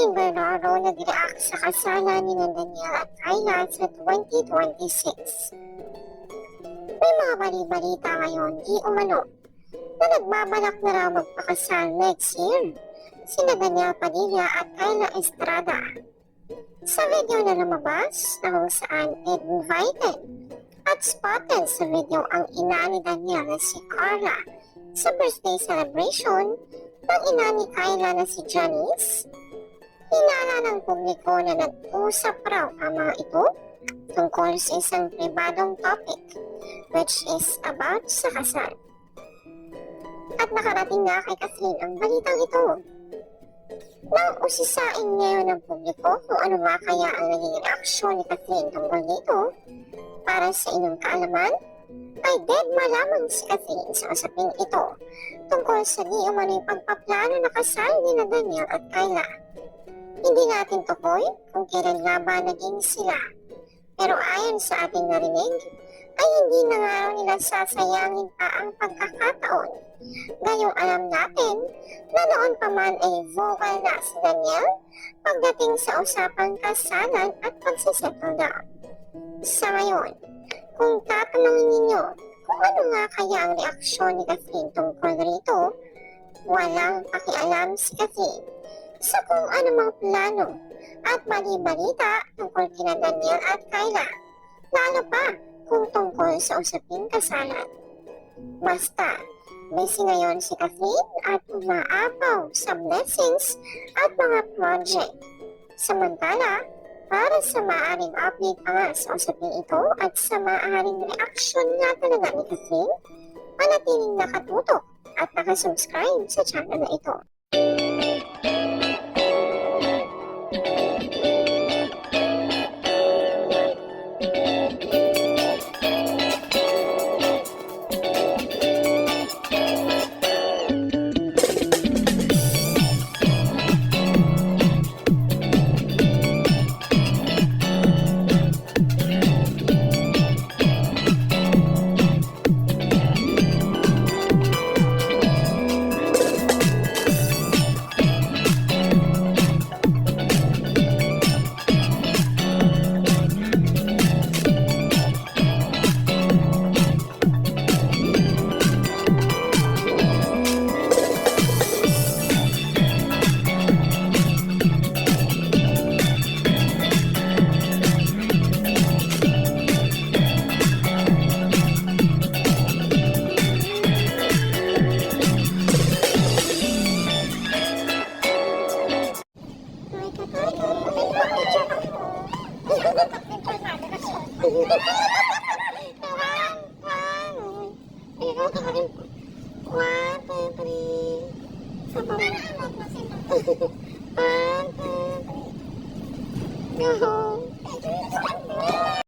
Bernardo nag-react sa kasalan ni Daniel at Kyla sa 2026. May mga bali-balita ngayon di umano na nagbabalak na raw magpakasal next year sina Daniel Padilla at Kyla Estrada. Sa video na lumabas na kung saan invited at spotted sa video ang ina ni Daniel na si Carla sa birthday celebration ng ina ni Kyla na si Janice, hinala ng publiko na nag-usap raw ang mga ito tungkol sa isang pribadong topic which is about sa kasal. At nakarating na kay Catherine ang balitang ito. Nang usisain ngayon ng publiko kung ano nga kaya ang naging reaksyon ni Catherine tungkol dito, para sa inyong kaalaman, ay dead malamang si Catherine sa usaping ito tungkol sa di umano'y pagpaplano na kasal ni Daniel at Kyla. Hindi natin tukoy kung kailan nga ba naging sila. Pero ayon sa ating narinig, ay hindi na nga raw nila sasayangin pa ang pagkakataon. Gayong alam natin na noon pa man ay vocal na si Daniel pagdating sa usapang kasalan at pagsisettle down. Sa ngayon, kung tatanungin ninyo kung ano nga kaya ang reaksyon ni Catherine tungkol rito, walang pakialam si Catherine sa kung anumang plano at bali-balita tungkol kina Daniel at Kyla, lalo pa kung tungkol sa usaping kasalan. Basta, busy ngayon si Catherine at umaapaw sa blessings at mga project. Samantala, para sa maaaring update pa nga sa usaping ito at sa maaaring reaction nga talaga ni Catherine, manatiling nakatutok at nakasubscribe sa channel na ito. Go home.